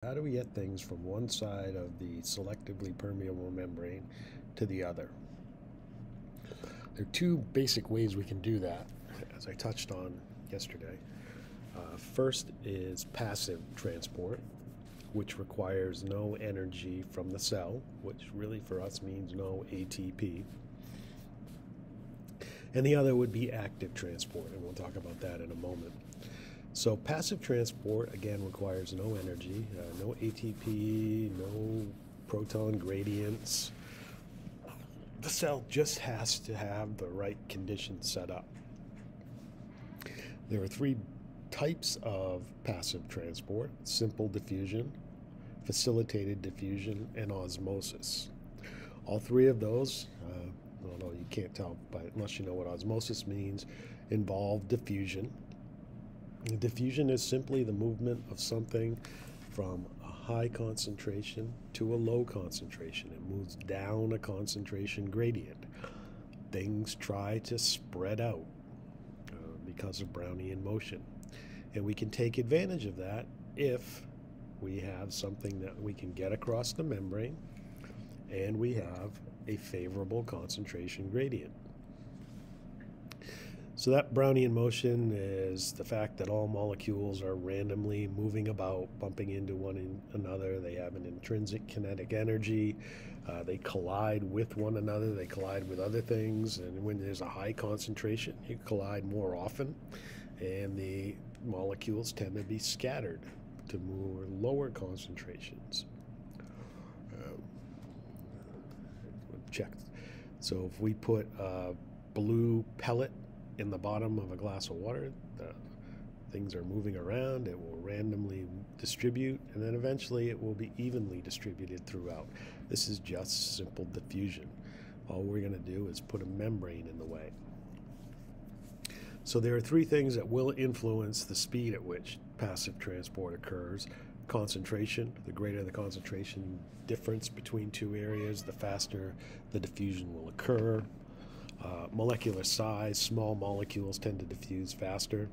How do we get things from one side of the selectively permeable membrane to the other? There are two basic ways we can do that, as I touched on yesterday. First is passive transport, which requires no energy from the cell, which really for us means no ATP. And the other would be active transport, and we'll talk about that in a moment. So passive transport, again, requires no energy, no ATP, no proton gradients. The cell just has to have the right conditions set up. There are three types of passive transport: simple diffusion, facilitated diffusion, and osmosis. All three of those, although you can't tell unless you know what osmosis means, involve diffusion. Diffusion is simply the movement of something from a high concentration to a low concentration. It moves down a concentration gradient. Things try to spread out because of Brownian motion. And we can take advantage of that if we have something that we can get across the membrane and we have a favorable concentration gradient. So that Brownian motion is the fact that all molecules are randomly moving about, bumping into one another. They have an intrinsic kinetic energy. They collide with one another. They collide with other things. And when there's a high concentration, you collide more often. And the molecules tend to be scattered to more lower concentrations. Check. So if we put a blue pellet in the bottom of a glass of water, things are moving around, it will randomly distribute, and then eventually it will be evenly distributed throughout. This is just simple diffusion. All we're going to do is put a membrane in the way. So there are three things that will influence the speed at which passive transport occurs. Concentration: the greater the concentration difference between two areas, the faster the diffusion will occur. Molecular size: small molecules tend to diffuse faster.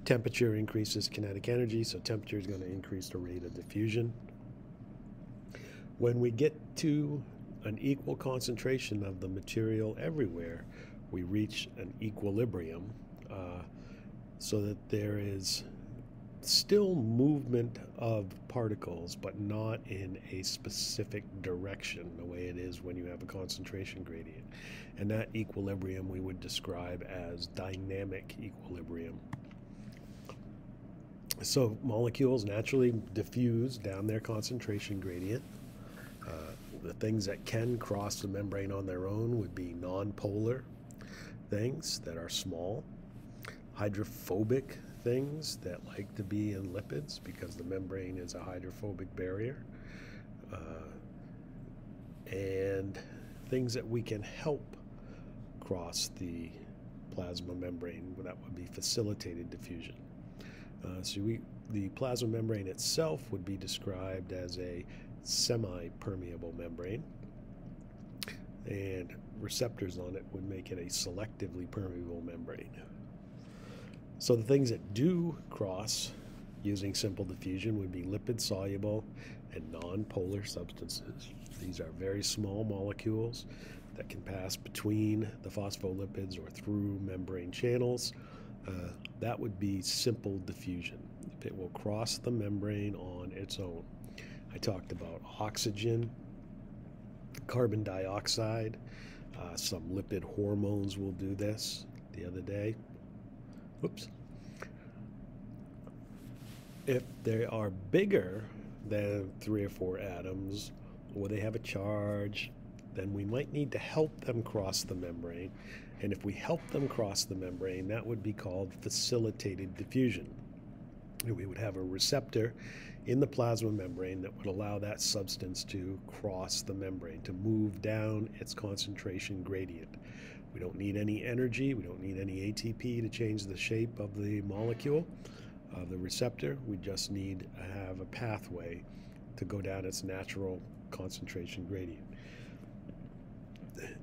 Temperature increases kinetic energy, so temperature is going to increase the rate of diffusion. When we get to an equal concentration of the material everywhere, we reach an equilibrium, so that there is still movement of particles, but not in a specific direction the way it is when you have a concentration gradient. And that equilibrium we would describe as dynamic equilibrium. So molecules naturally diffuse down their concentration gradient. The things that can cross the membrane on their own would be nonpolar things that are small, hydrophobic things that like to be in lipids because the membrane is a hydrophobic barrier, and things that we can help cross the plasma membrane. That would be facilitated diffusion. The plasma membrane itself would be described as a semi-permeable membrane, and receptors on it would make it a selectively permeable membrane. So the things that do cross using simple diffusion would be lipid-soluble and non-polar substances. These are very small molecules that can pass between the phospholipids or through membrane channels. That would be simple diffusion. It will cross the membrane on its own. I talked about oxygen, carbon dioxide, some lipid hormones will do this the other day. Oops. If they are bigger than 3 or 4 atoms, or they have a charge, then we might need to help them cross the membrane. And if we help them cross the membrane, that would be called facilitated diffusion. And we would have a receptor in the plasma membrane that would allow that substance to cross the membrane, to move down its concentration gradient. We don't need any energy, we don't need any ATP to change the shape of the molecule, of the receptor. We just need to have a pathway to go down its natural concentration gradient.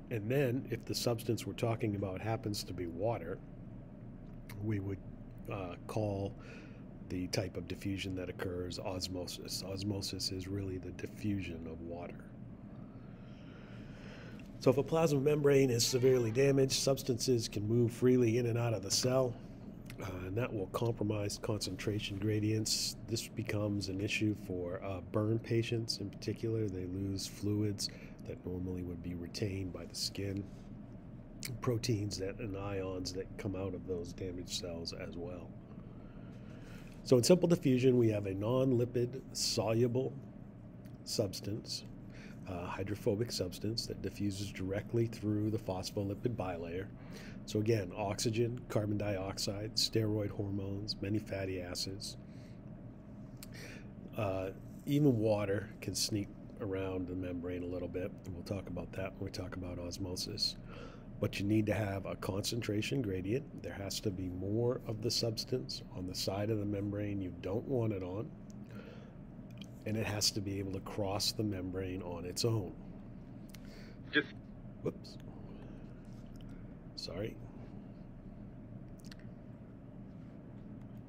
And then, if the substance we're talking about happens to be water, we would call the type of diffusion that occurs, osmosis. Osmosis is really the diffusion of water. So if a plasma membrane is severely damaged, substances can move freely in and out of the cell, and that will compromise concentration gradients. This becomes an issue for burn patients in particular. They lose fluids that normally would be retained by the skin, proteins and ions that come out of those damaged cells as well. So in simple diffusion, we have a non-lipid soluble substance, hydrophobic substance that diffuses directly through the phospholipid bilayer. So again, oxygen, carbon dioxide, steroid hormones, many fatty acids. Even water can sneak around the membrane a little bit, and we'll talk about that when we talk about osmosis. But you need to have a concentration gradient. There has to be more of the substance on the side of the membrane you don't want it on, and it has to be able to cross the membrane on its own. Whoops. Sorry.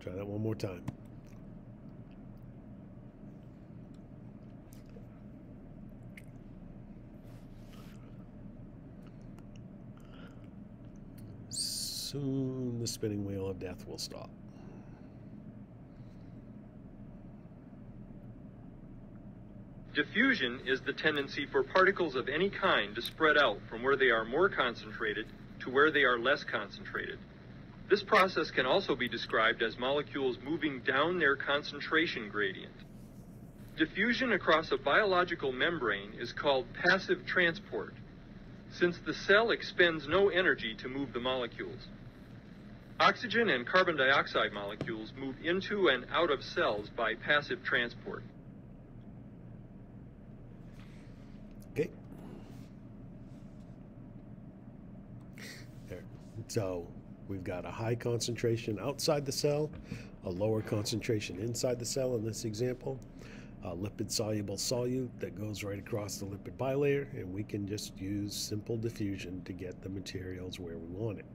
Try that one more time. Soon the spinning wheel of death will stop. Diffusion is the tendency for particles of any kind to spread out from where they are more concentrated to where they are less concentrated. This process can also be described as molecules moving down their concentration gradient. Diffusion across a biological membrane is called passive transport, since the cell expends no energy to move the molecules. Oxygen and carbon dioxide molecules move into and out of cells by passive transport. Okay. There. So we've got a high concentration outside the cell, a lower concentration inside the cell in this example, a lipid-soluble solute that goes right across the lipid bilayer, and we can just use simple diffusion to get the materials where we want it.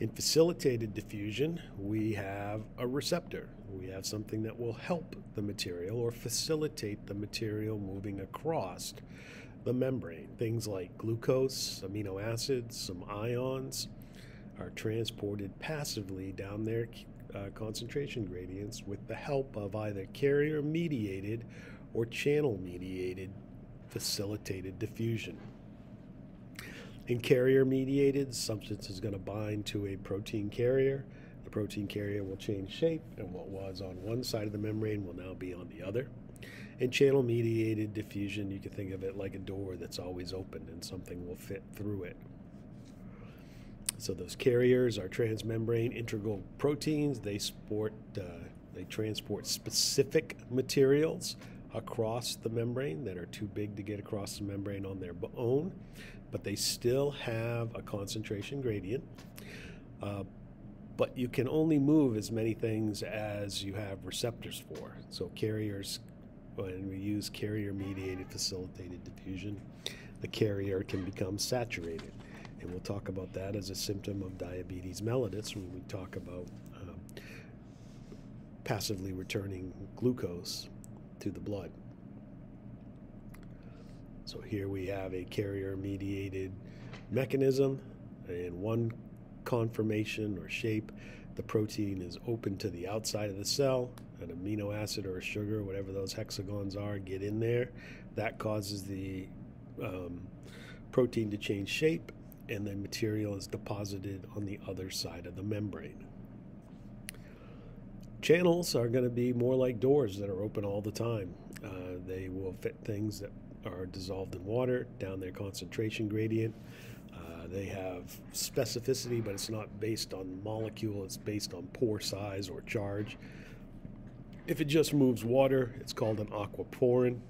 In facilitated diffusion, we have a receptor. We have something that will help the material or facilitate the material moving across the membrane. Things like glucose, amino acids, some ions are transported passively down their concentration gradients with the help of either carrier-mediated or channel-mediated facilitated diffusion. In carrier-mediated, substance is going to bind to a protein carrier. The protein carrier will change shape, and what was on one side of the membrane will now be on the other. In channel-mediated diffusion, you can think of it like a door that's always open, and something will fit through it. So those carriers are transmembrane integral proteins. They transport specific materials across the membrane that are too big to get across the membrane on their own, but they still have a concentration gradient. But you can only move as many things as you have receptors for. So carriers, when we use carrier-mediated facilitated diffusion, the carrier can become saturated. And we'll talk about that as a symptom of diabetes mellitus when we talk about passively returning glucose to the blood. So here we have a carrier-mediated mechanism. In one conformation or shape, the protein is open to the outside of the cell. An amino acid or a sugar, whatever those hexagons are, get in there. That causes the protein to change shape, and then material is deposited on the other side of the membrane. Channels are going to be more like doors that are open all the time. They will fit things that are dissolved in water down their concentration gradient. They have specificity, but it's not based on molecule, it's based on pore size or charge. If it just moves water, it's called an aquaporin.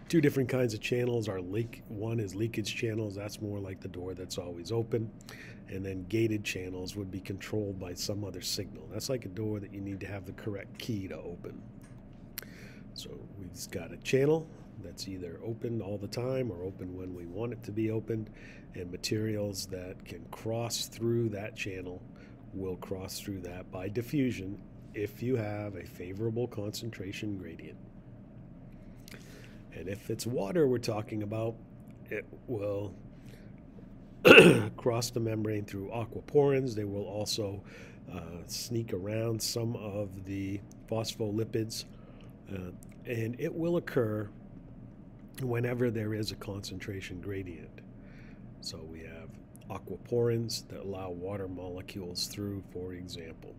Two different kinds of channels are one is leakage channels, that's more like the door that's always open. And then gated channels would be controlled by some other signal. That's like a door that you need to have the correct key to open. So we've got a channel that's either open all the time or open when we want it to be opened, and materials that can cross through that channel will cross through that by diffusion if you have a favorable concentration gradient. And if it's water we're talking about, it will cross the membrane through aquaporins. They will also sneak around some of the phospholipids, and it will occur whenever there is a concentration gradient. So we have aquaporins that allow water molecules through, for example.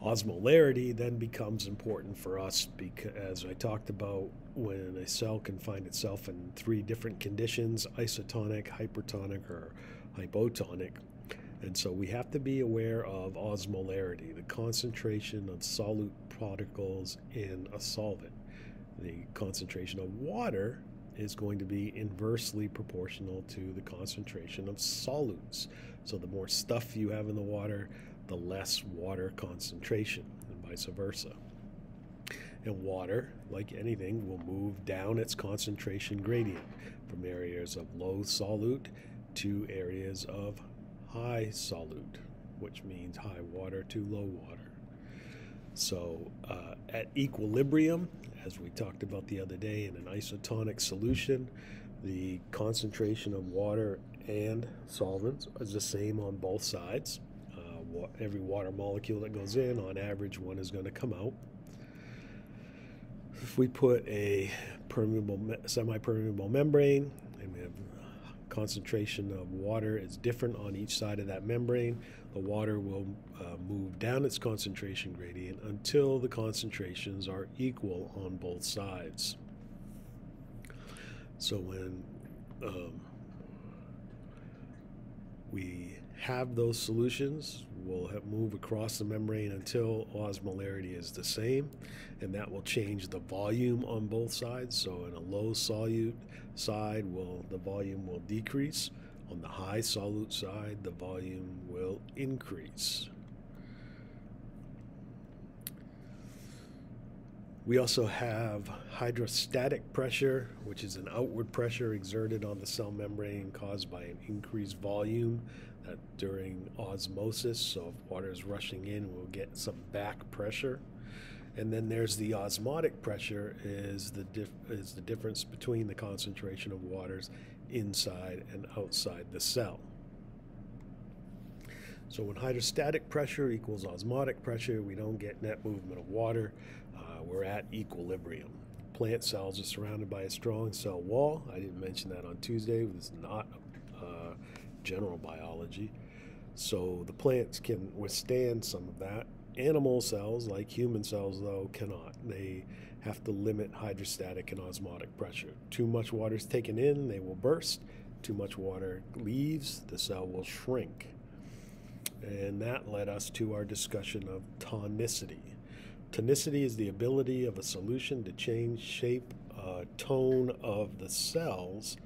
Osmolarity then becomes important for us because, as I talked about, when a cell can find itself in 3 different conditions: isotonic, hypertonic, or hypotonic. And so we have to be aware of osmolarity, the concentration of solute particles in a solvent. The concentration of water is going to be inversely proportional to the concentration of solutes. So the more stuff you have in the water, the less water concentration, and vice versa. And water, like anything, will move down its concentration gradient from areas of low solute to areas of high solute, which means high water to low water. So at equilibrium, as we talked about the other day, in an isotonic solution, the concentration of water and solvents is the same on both sides. Every water molecule that goes in, on average, one is going to come out. If we put a semi-permeable membrane, and we have concentration of water is different on each side of that membrane, the water will move down its concentration gradient until the concentrations are equal on both sides. So when we have those solutions, we'll move across the membrane until osmolarity is the same, and that will change the volume on both sides. So in a low solute side, the volume will decrease. On the high solute side, the volume will increase. We also have hydrostatic pressure, which is an outward pressure exerted on the cell membrane caused by an increased volume during osmosis. So if water is rushing in, we'll get some back pressure. And then there's the osmotic pressure, is the difference between the concentration of waters inside and outside the cell. So when hydrostatic pressure equals osmotic pressure, we don't get net movement of water. We're at equilibrium. Plant cells are surrounded by a strong cell wall. I didn't mention that on Tuesday. This is not general biology. So the plants can withstand some of that. Animal cells, like human cells, though, cannot. They have to limit hydrostatic and osmotic pressure. Too much water is taken in, they will burst. Too much water leaves, the cell will shrink. And that led us to our discussion of tonicity. Tonicity is the ability of a solution to change shape, tone of the cells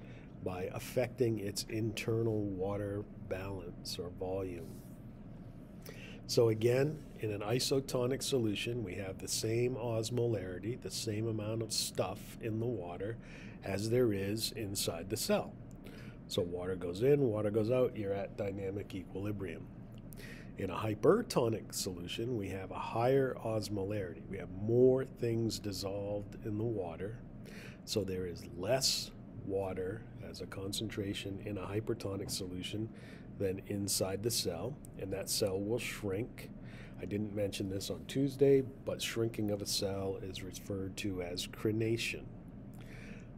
by affecting its internal water balance or volume. So again, in an isotonic solution, we have the same osmolarity, the same amount of stuff in the water as there is inside the cell. So water goes in, water goes out, you're at dynamic equilibrium. In a hypertonic solution, we have a higher osmolarity. We have more things dissolved in the water, so there is less water as a concentration in a hypertonic solution than inside the cell, and that cell will shrink. I didn't mention this on Tuesday, but shrinking of a cell is referred to as crenation.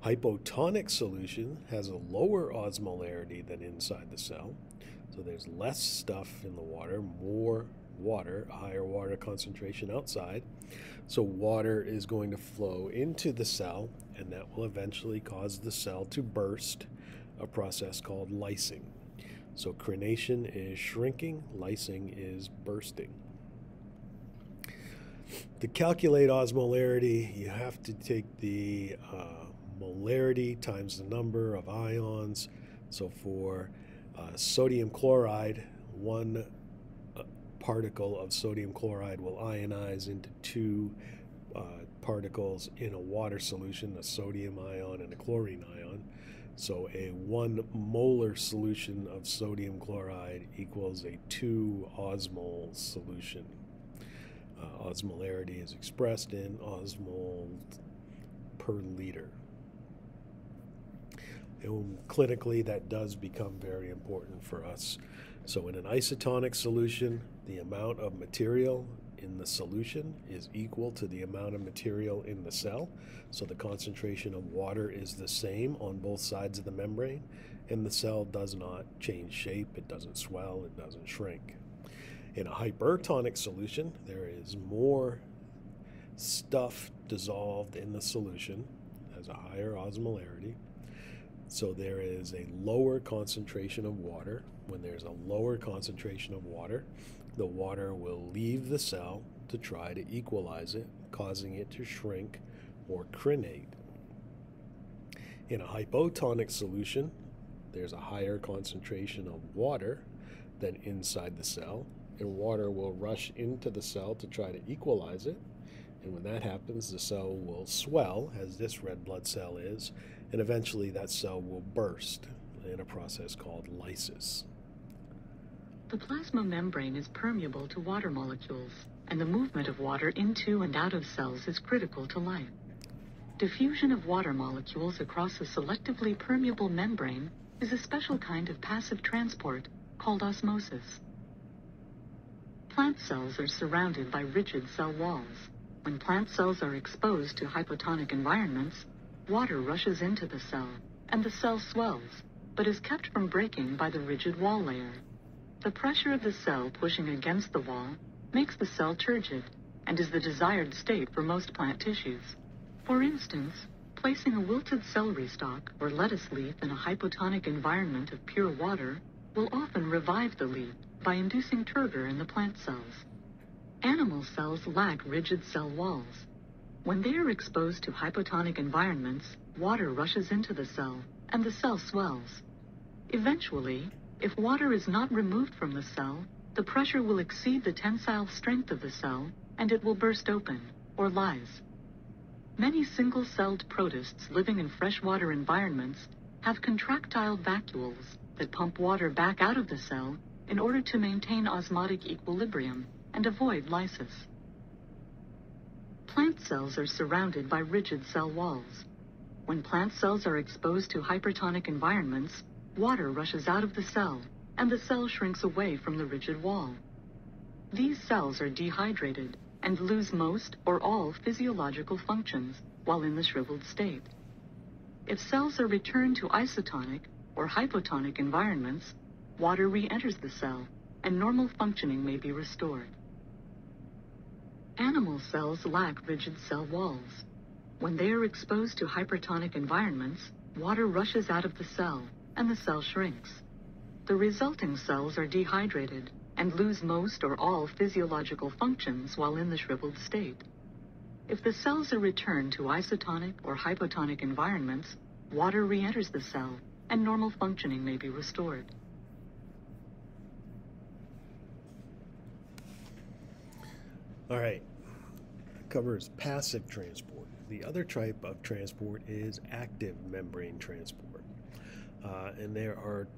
Hypotonic solution has a lower osmolarity than inside the cell, so there's less stuff in the water, more water, a higher water concentration outside. So water is going to flow into the cell, and that will eventually cause the cell to burst, a process called lysing. So crenation is shrinking, lysing is bursting. To calculate osmolarity, you have to take the molarity times the number of ions. So for sodium chloride, one particle of sodium chloride will ionize into 2 particles in a water solution, a sodium ion and a chlorine ion. So a 1 molar solution of sodium chloride equals a 2 osmol solution. Osmolarity is expressed in osmol per liter. And clinically, that does become very important for us. So in an isotonic solution, the amount of material in the solution is equal to the amount of material in the cell. So the concentration of water is the same on both sides of the membrane, and the cell does not change shape, it doesn't swell, it doesn't shrink. In a hypertonic solution, there is more stuff dissolved in the solution, has a higher osmolarity. So there is a lower concentration of water. When there's a lower concentration of water, the water will leave the cell to try to equalize it, causing it to shrink or crenate. In a hypotonic solution, there's a higher concentration of water than inside the cell, and water will rush into the cell to try to equalize it. And when that happens, the cell will swell, as this red blood cell is, and eventually that cell will burst in a process called lysis. The plasma membrane is permeable to water molecules, and the movement of water into and out of cells is critical to life. Diffusion of water molecules across a selectively permeable membrane is a special kind of passive transport called osmosis. Plant cells are surrounded by rigid cell walls. When plant cells are exposed to hypotonic environments, water rushes into the cell, and the cell swells, but is kept from breaking by the rigid wall layer. The pressure of the cell pushing against the wall makes the cell turgid, and is the desired state for most plant tissues. For instance, placing a wilted celery stalk or lettuce leaf in a hypotonic environment of pure water will often revive the leaf by inducing turgor in the plant cells. Animal cells lack rigid cell walls. When they are exposed to hypotonic environments, water rushes into the cell, and the cell swells. Eventually, if water is not removed from the cell, the pressure will exceed the tensile strength of the cell, and it will burst open, or lyse. Many single-celled protists living in freshwater environments have contractile vacuoles that pump water back out of the cell in order to maintain osmotic equilibrium and avoid lysis. Plant cells are surrounded by rigid cell walls. When plant cells are exposed to hypertonic environments, water rushes out of the cell, and the cell shrinks away from the rigid wall. These cells are dehydrated and lose most or all physiological functions while in the shriveled state. If cells are returned to isotonic or hypotonic environments, water re-enters the cell, and normal functioning may be restored. Animal cells lack rigid cell walls. When they are exposed to hypertonic environments, water rushes out of the cell, and the cell shrinks. The resulting cells are dehydrated and lose most or all physiological functions while in the shriveled state. If the cells are returned to isotonic or hypotonic environments, water re-enters the cell, and normal functioning may be restored. All right, covers passive transport. The other type of transport is active membrane transport. And there are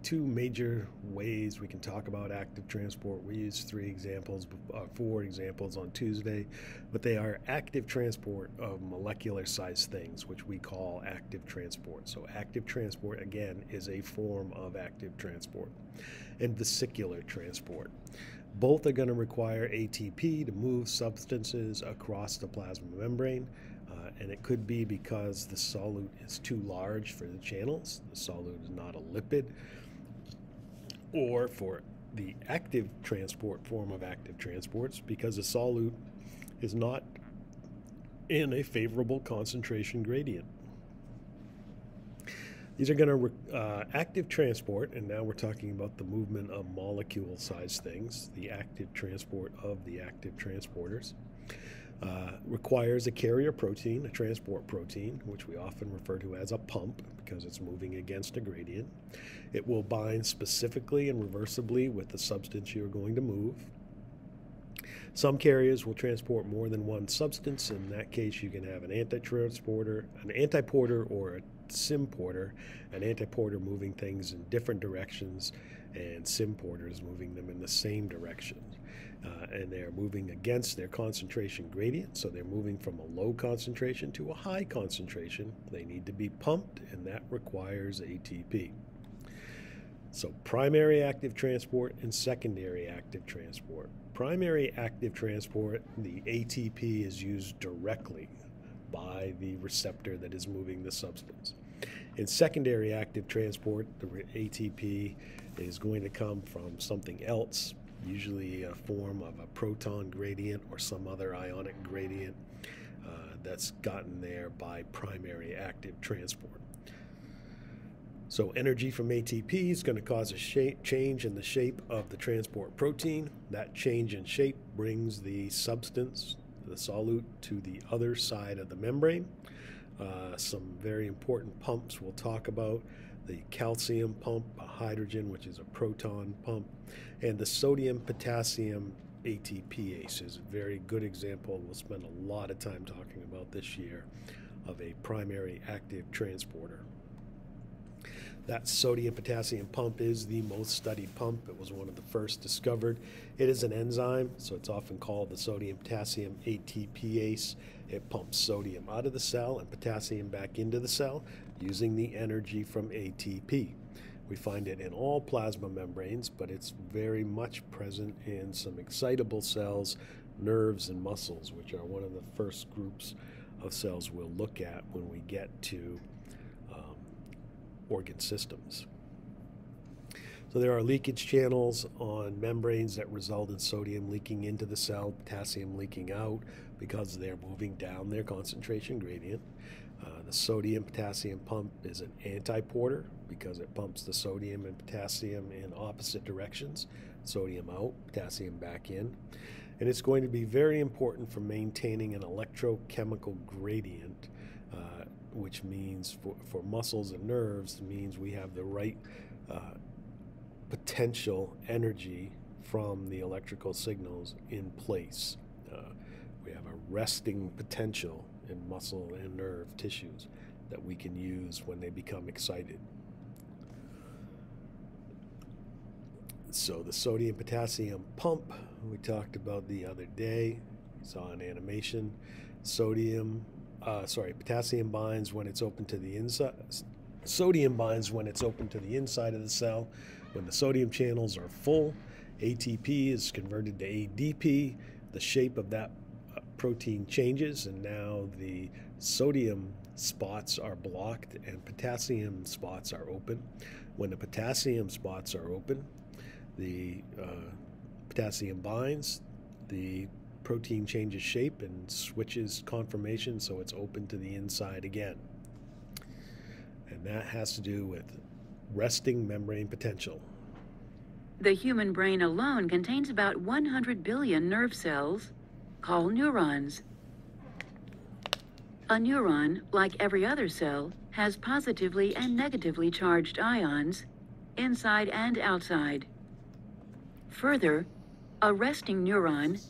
two major ways we can talk about active transport. We used four examples on Tuesday, but they are active transport of molecular sized things, which we call active transport. So active transport, again, is a form of active transport. And vesicular transport. Both are going to require ATP to move substances across the plasma membrane, and it could be because the solute is too large for the channels. The solute is not a lipid. Or for the active transport form of active transports, because the solute is not in a favorable concentration gradient. These are going to active transport, and now we're talking about the movement of molecule-sized things, the active transport of the active transporters. Requires a carrier protein, a transport protein, which we often refer to as a pump because it's moving against a gradient. It will bind specifically and reversibly with the substance you're going to move. Some carriers will transport more than one substance. In that case, you can have an anti-porter, or a symporter. An antiporter moving things in different directions, and symporters moving them in the same direction. And they're moving against their concentration gradient, so they're moving from a low concentration to a high concentration. They need to be pumped, and that requires ATP. So primary active transport and secondary active transport. Primary active transport, the ATP is used directly by the receptor that is moving the substance. In secondary active transport, the ATP is going to come from something else, usually a form of a proton gradient or some other ionic gradient that's gotten there by primary active transport. So energy from ATP is going to cause a change in the shape of the transport protein. That change in shape brings the substance, the solute, to the other side of the membrane. Some very important pumps we'll talk about: the calcium pump, a hydrogen, which is a proton pump, and the sodium-potassium ATPase is a very good example. We'll spend a lot of time talking about this year of a primary active transporter. That sodium-potassium pump is the most studied pump. It was one of the first discovered. It is an enzyme, so it's often called the sodium-potassium ATPase. It pumps sodium out of the cell and potassium back into the cell using the energy from ATP. We find it in all plasma membranes, but it's very much present in some excitable cells, nerves, and muscles, which are one of the first groups of cells we'll look at when we get to organ systems. So there are leakage channels on membranes that result in sodium leaking into the cell, potassium leaking out because they're moving down their concentration gradient. The sodium-potassium pump is an antiporter because it pumps the sodium and potassium in opposite directions, sodium out, potassium back in. And it's going to be very important for maintaining an electrochemical gradient, which means for muscles and nerves means we have the right potential energy from the electrical signals in place. We have a resting potential in muscle and nerve tissues that we can use when they become excited. So the sodium-potassium pump we talked about the other day, you saw an animation. Potassium binds when it's open to the inside. Sodium binds when it's open to the inside of the cell. When the sodium channels are full, ATP is converted to ADP. The shape of that protein changes, and now the sodium spots are blocked and potassium spots are open. When the potassium spots are open, the potassium binds, the protein changes shape and switches conformation, so it's open to the inside again. And that has to do with resting membrane potential. The human brain alone contains about 100 billion nerve cells, called neurons. A neuron, like every other cell, has positively and negatively charged ions, inside and outside. Further, a resting neuron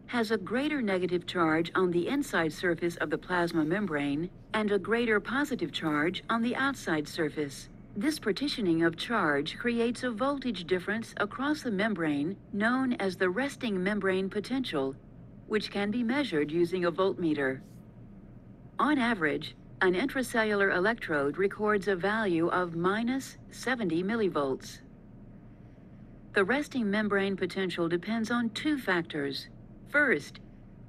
has a greater negative charge on the inside surface of the plasma membrane and a greater positive charge on the outside surface. This partitioning of charge creates a voltage difference across the membrane known as the resting membrane potential, which can be measured using a voltmeter. On average, an intracellular electrode records a value of minus 70 millivolts. The resting membrane potential depends on two factors. First,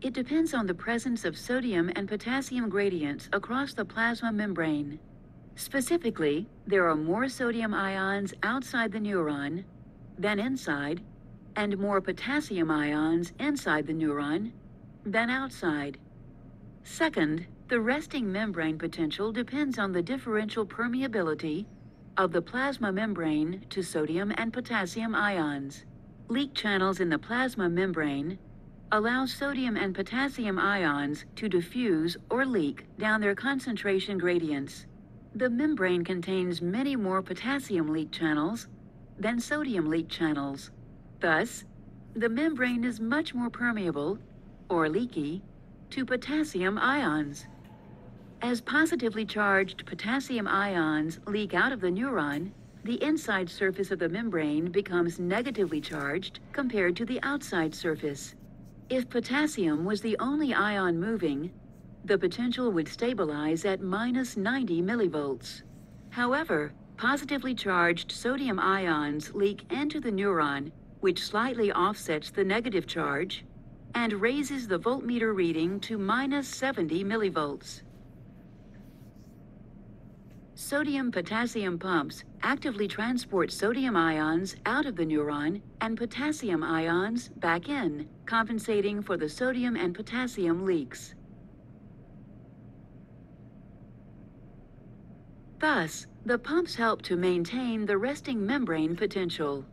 it depends on the presence of sodium and potassium gradients across the plasma membrane. Specifically, there are more sodium ions outside the neuron than inside, and more potassium ions inside the neuron than outside. Second, the resting membrane potential depends on the differential permeability of the plasma membrane to sodium and potassium ions. Leak channels in the plasma membrane allow sodium and potassium ions to diffuse or leak down their concentration gradients. The membrane contains many more potassium leak channels than sodium leak channels. Thus, the membrane is much more permeable, or leaky, to potassium ions. As positively charged potassium ions leak out of the neuron, the inside surface of the membrane becomes negatively charged compared to the outside surface. If potassium was the only ion moving, the potential would stabilize at minus 90 millivolts. However, positively charged sodium ions leak into the neuron, which slightly offsets the negative charge and raises the voltmeter reading to minus 70 millivolts. Sodium-potassium pumps actively transport sodium ions out of the neuron and potassium ions back in, compensating for the sodium and potassium leaks. Thus, the pumps help to maintain the resting membrane potential.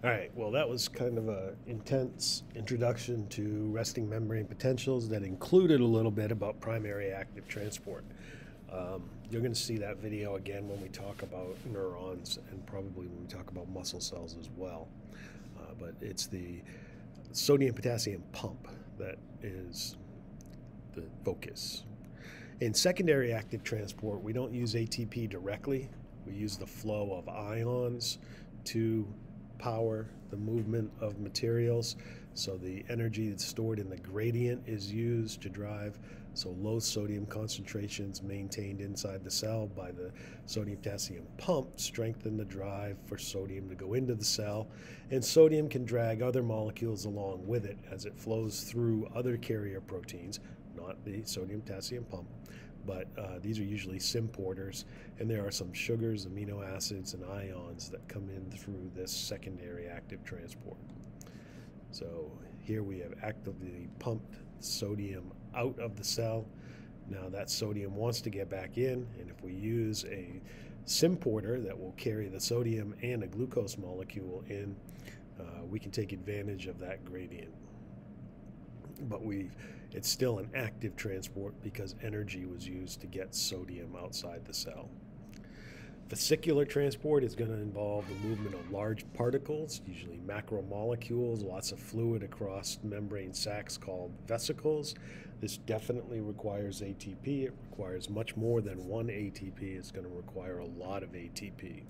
All right, well, that was kind of an intense introduction to resting membrane potentials that included a little bit about primary active transport. You're going to see that video again when we talk about neurons and probably when we talk about muscle cells as well. But it's the sodium-potassium pump that is the focus. In secondary active transport, we don't use ATP directly. We use the flow of ions to power the movement of materials. So the energy that's stored in the gradient is used to drive so low sodium concentrations maintained inside the cell by the sodium-potassium pump strengthen the drive for sodium to go into the cell, and sodium can drag other molecules along with it as it flows through other carrier proteins, not the sodium-potassium pump, but these are usually symporters, and there are some sugars, amino acids, and ions that come in through this secondary active transport. So here we have actively pumped sodium out of the cell. Now that sodium wants to get back in, and if we use a symporter that will carry the sodium and a glucose molecule in, we can take advantage of that gradient. But it's still an active transport because energy was used to get sodium outside the cell. Vesicular transport is going to involve the movement of large particles, usually macromolecules, lots of fluid across membrane sacs called vesicles. This definitely requires ATP. It requires much more than one ATP. It's going to require a lot of ATP.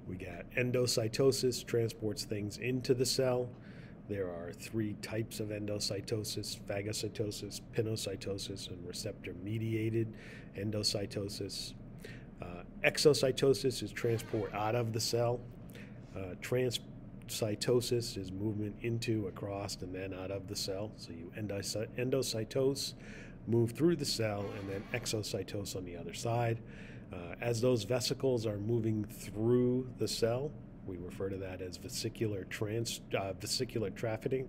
We got endocytosis, transports things into the cell. There are three types of endocytosis: phagocytosis, pinocytosis, and receptor-mediated endocytosis. Exocytosis is transport out of the cell. Transcytosis is movement into, across, and then out of the cell. So you endocytose, move through the cell, and then exocytose on the other side. As those vesicles are moving through the cell, we refer to that as vesicular trafficking,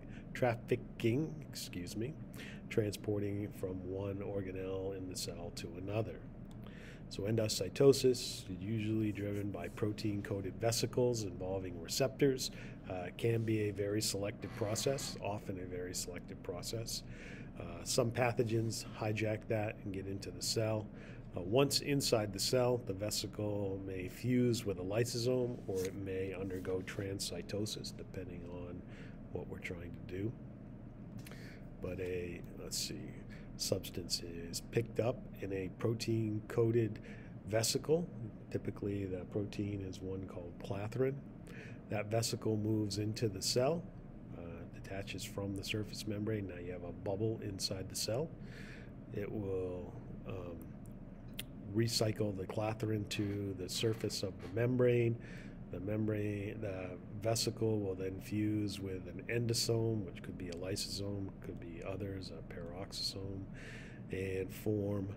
transporting from one organelle in the cell to another. So endocytosis is usually driven by protein-coated vesicles involving receptors. Can be a very selective process, often a very selective process. Some pathogens hijack that and get into the cell. Once inside the cell, the vesicle may fuse with a lysosome, or it may undergo transcytosis, depending on what we're trying to do. But substance is picked up in a protein-coated vesicle. Typically, the protein is one called clathrin. That vesicle moves into the cell, detaches from the surface membrane. Now you have a bubble inside the cell. It will recycle the clathrin to the surface of the membrane. The vesicle will then fuse with an endosome, which could be a lysosome, could be others, a peroxisome, and form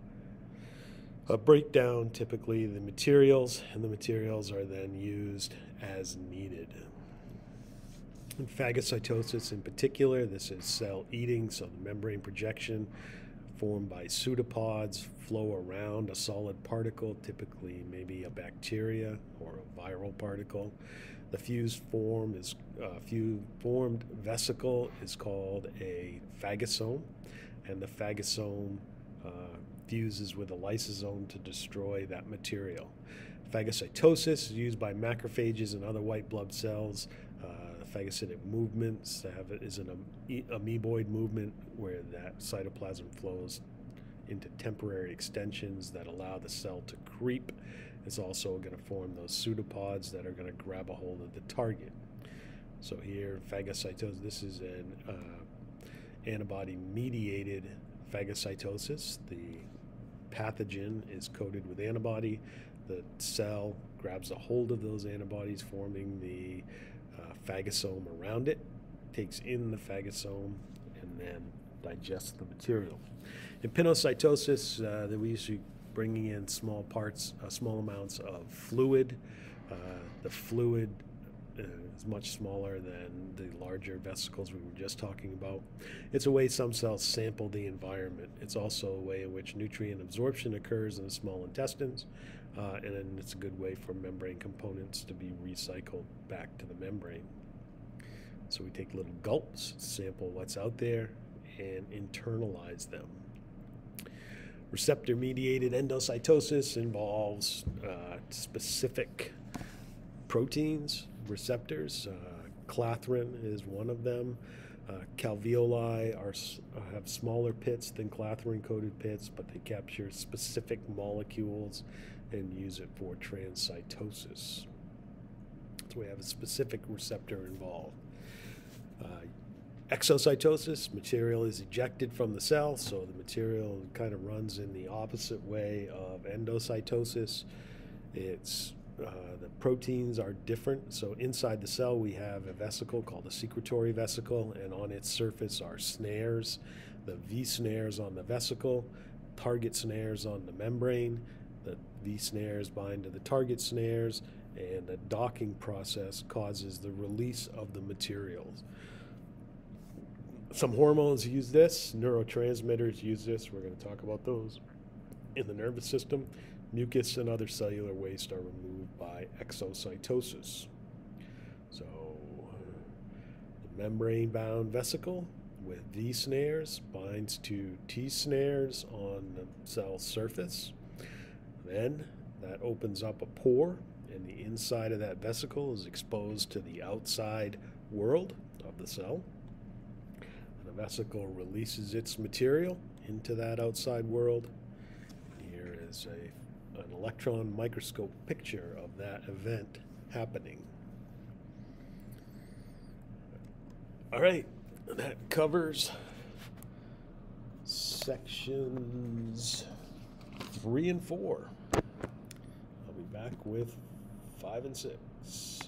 a breakdown, typically the materials, and the materials are then used as needed. In phagocytosis in particular, this is cell eating, so the membrane projection formed by pseudopods flow around a solid particle, typically maybe a bacteria or a viral particle. The formed vesicle is called a phagosome, and the phagosome fuses with a lysosome to destroy that material. Phagocytosis is used by macrophages and other white blood cells. Phagocytic movements is an amoeboid movement where that cytoplasm flows into temporary extensions that allow the cell to creep. It's also going to form those pseudopods that are going to grab a hold of the target. So here, phagocytosis, this is an antibody-mediated phagocytosis. The pathogen is coated with antibody. The cell grabs a hold of those antibodies, forming the phagosome around it, takes in the phagosome, and then digests the material. In pinocytosis, we usually bringing in small amounts of fluid. The fluid is much smaller than the larger vesicles we were just talking about. It's a way some cells sample the environment. It's also a way in which nutrient absorption occurs in the small intestines, and it's a good way for membrane components to be recycled back to the membrane. So we take little gulps, sample what's out there, and internalize them. Receptor-mediated endocytosis involves specific proteins, receptors. Clathrin is one of them. Calveoli have smaller pits than clathrin-coated pits, but they capture specific molecules and use it for transcytosis. So we have a specific receptor involved. Exocytosis, material is ejected from the cell, so the material kind of runs in the opposite way of endocytosis. It's the proteins are different. So inside the cell we have a vesicle called a secretory vesicle, and on its surface are snares. The V snares on the vesicle, target snares on the membrane. The V snares bind to the target snares, and the docking process causes the release of the materials. Some hormones use this, neurotransmitters use this. We're going to talk about those. In the nervous system, mucus and other cellular waste are removed by exocytosis. So, the membrane-bound vesicle with V snares binds to T snares on the cell surface. Then that opens up a pore, and the inside of that vesicle is exposed to the outside world of the cell. The vesicle releases its material into that outside world. Here is an electron microscope picture of that event happening. All right, that covers sections 3 and 4. I'll be back with 5 and 6.